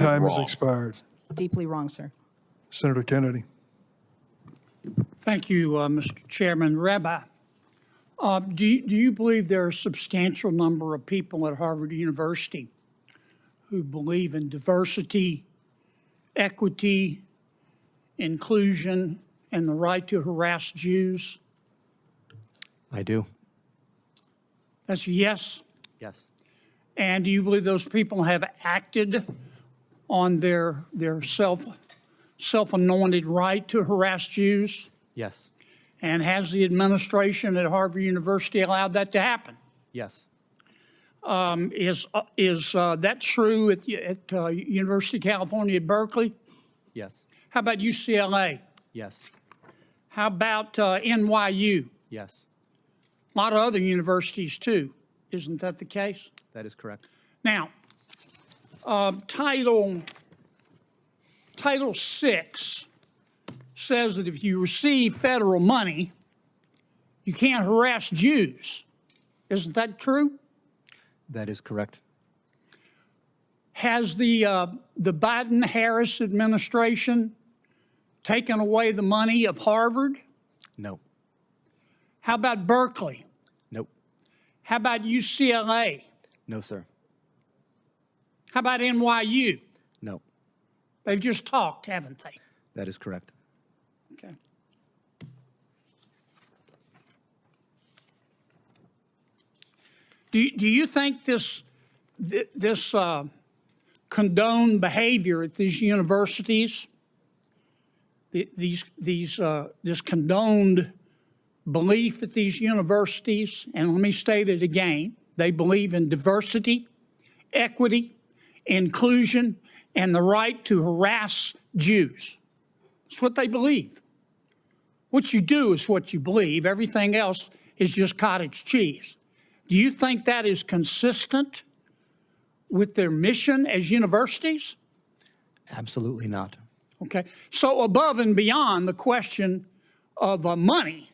Time has wrong. expired. Deeply wrong, sir. Senator Kennedy. Thank you, Mr. Chairman. Rabbi, do you believe there are a substantial number of people at Harvard University who believe in diversity, equity, inclusion, and the right to harass Jews? I do. That's a yes. Yes. And do you believe those people have acted on their self-anointed right to harass Jews? Yes. And has the administration at Harvard University allowed that to happen? Yes. Is that true at University of California at Berkeley? Yes. How about UCLA? Yes. How about NYU? Yes. A lot of other universities too. Isn't that the case? That is correct. Now, Title VI says that if you receive federal money, you can't harass Jews. Isn't that true? That is correct. Has the Biden-Harris administration taken away the money of Harvard? No. How about Berkeley? Nope. How about UCLA? No, sir. How about NYU? No. They've just talked, haven't they? That is correct. Okay. Do you think this condoned behavior at these universities, this condoned belief at these universities, and let me state it again, they believe in diversity, equity, inclusion, and the right to harass Jews? It's what they believe. What you do is what you believe. Everything else is just cottage cheese. Do you think that is consistent with their mission as universities? Absolutely not. Okay. So above and beyond the question of money,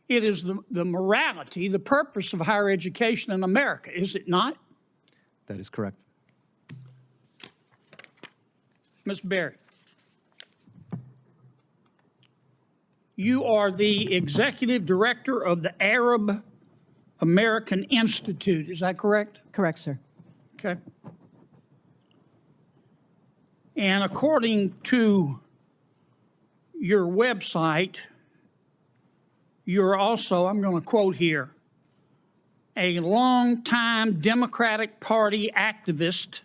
it is the morality, the purpose of higher education in America, is it not? That is correct. Ms. Berry, you are the executive director of the Arab American Institute. Is that correct? Correct, sir. Okay. And according to your website, you're also, I'm going to quote here, a longtime Democratic Party activist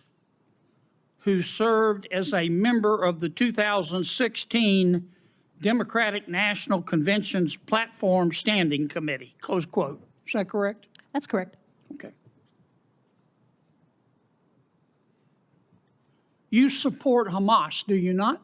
who served as a member of the 2016 Democratic National Convention's Platform Standing Committee, close quote. Is that correct? That's correct. Okay. You support Hamas, do you not?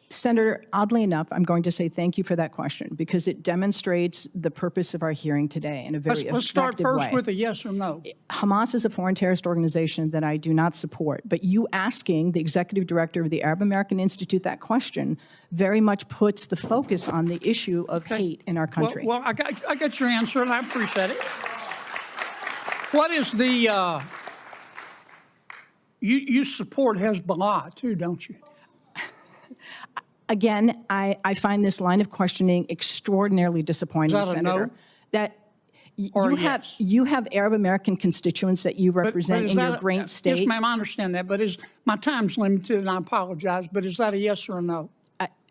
Senator, oddly enough, I'm going to say thank you for that question because it demonstrates the purpose of our hearing today in a very Let's start first way. with a yes or no. Hamas is a foreign terrorist organization that I do not support, but you asking the executive director of the Arab American Institute that question very much puts the focus on the issue of hate in our country. Well, I got your answer, and I appreciate it. What is the you support Hezbollah too, don't you? Again, I find this line of questioning extraordinarily disappointing, Is that a Senator. no? That Or you a have yes? you have Arab American constituents that you represent is in that your great state. Yes, ma'am, I understand that, but my time's limited, and I apologize, but is that a yes or a no?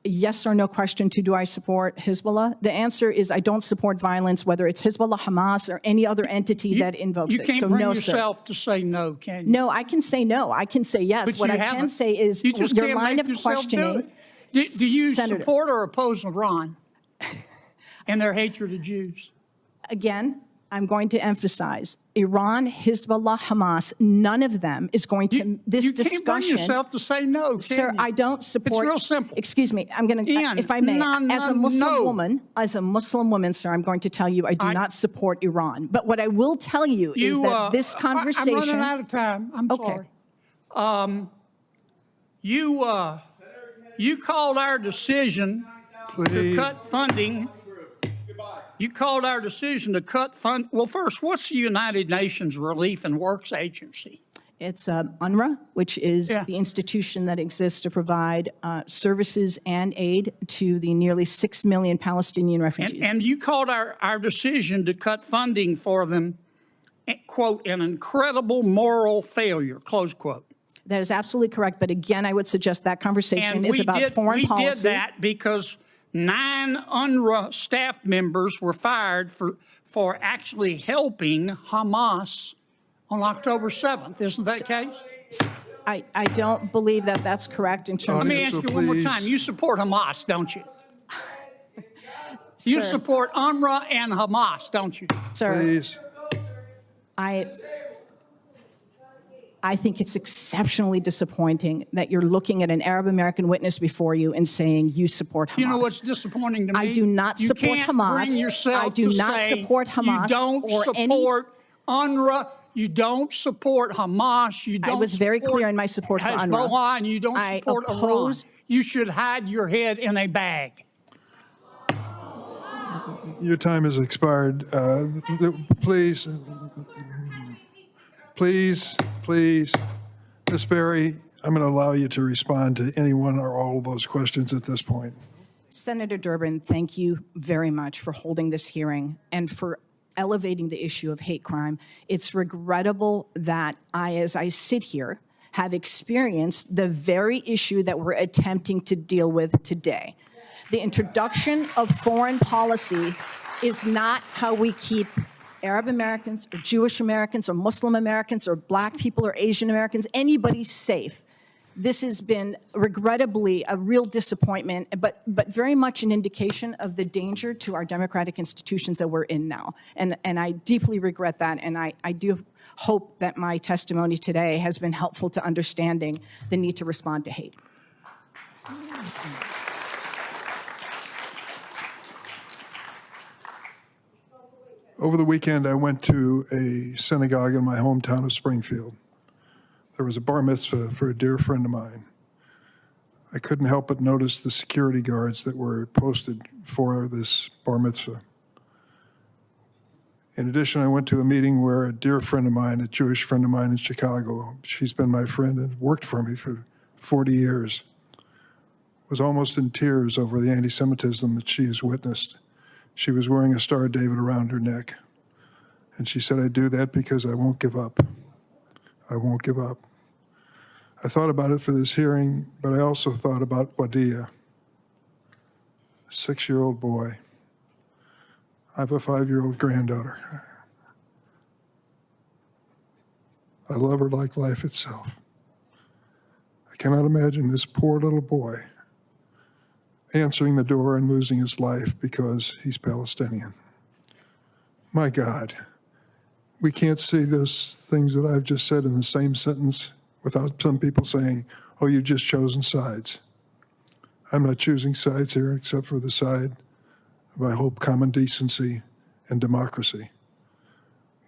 Yes or no question to do I support Hezbollah? The answer is I don't support violence, whether it's Hezbollah, Hamas, or any other entity that invokes it. You can't So bring no, yourself to say no, can you? No, I can say no. I can say yes. But What you I haven't. can say is You just your can't line make of yourself do questioning. it. Do you Senator. support or oppose Iran and their hatred of Jews? Again, I'm going to emphasize Iran, Hezbollah, Hamas, none of them is going to, this you discussion. can't bring yourself to say no, can Sir, you? I don't support. It's real simple. Excuse me. I'm going to, Ian, if I may, as a Muslim woman, sir, I'm going to tell you I do not support Iran. But what I will tell you is that this conversation. I'm running out of time. I'm sorry. You called our decision to cut funding. You called our decision to cut fund. Well, first, what's the United Nations Relief and Works Agency? It's UNRWA, which is Yeah. the institution that exists to provide services and aid to the nearly 6 million Palestinian refugees. And you called our decision to cut funding for them, quote, an incredible moral failure, close quote. That is absolutely correct. But again, I would suggest that conversation is about foreign policy. We did that because 9 UNRWA staff members were fired for actually helping Hamas on October 7th. Isn't that the case? I don't believe that that's correct in terms Let of... me ask you one more time. You support Hamas, don't you? You support UNRWA and Hamas, don't you? Sir, Please. I think it's exceptionally disappointing that you're looking at an Arab American witness before you and saying you support Hamas. You know what's disappointing to me? I do not support Hamas. Bring yourself I do to not say support Hamas you don't or support UNRWA. You don't support Hamas. You don't. I was very clear in my support for UNRWA. Hezbollah, and you don't I support Iran. oppose- You should hide your head in a bag. Your time has expired. Please, Ms. Berry, I'm going to allow you to respond to any one or all of those questions at this point. Senator Durbin, thank you very much for holding this hearing and for elevating the issue of hate crime. It's regrettable that as I sit here, have experienced the very issue that we're attempting to deal with today. The introduction of foreign policy is not how we keep Arab Americans or Jewish Americans or Muslim Americans or Black people or Asian Americans, anybody safe. This has been regrettably a real disappointment, but very much an indication of the danger to our democratic institutions that we're in now. And I deeply regret that, and I do hope that my testimony today has been helpful to understanding the need to respond to hate. Over the weekend, I went to a synagogue in my hometown of Springfield. There was a bar mitzvah for a dear friend of mine. I couldn't help but notice the security guards that were posted for this bar mitzvah. In addition, I went to a meeting where a dear friend of mine, a Jewish friend of mine in Chicago, she's been my friend and worked for me for 40 years, was almost in tears over the anti-Semitism that she has witnessed. She was wearing a Star of David around her neck. And she said, I do that because I won't give up. I won't give up. I thought about it for this hearing, but I also thought about Wadia, a 6-year-old boy. I have a 5-year-old granddaughter. I love her like life itself. I cannot imagine this poor little boy answering the door and losing his life because he's Palestinian. My God, we can't say those things that I've just said in the same sentence without some people saying, oh, you've just chosen sides. I'm not choosing sides here except for the side of, I hope, common decency and democracy.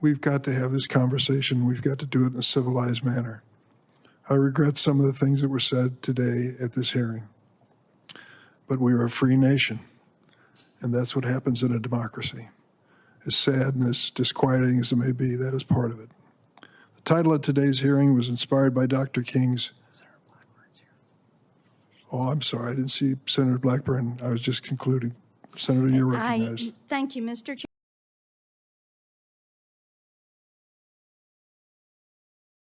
We've got to have this conversation. We've got to do it in a civilized manner. I regret some of the things that were said today at this hearing. But we are a free nation, and that's what happens in a democracy. As sad and as disquieting as it may be, that is part of it. The title of today's hearing was inspired by Dr. King's... Oh, I'm sorry, I didn't see Senator Blackburn. I was just concluding. Senator, you're recognized. Thank you, Mr. Chair.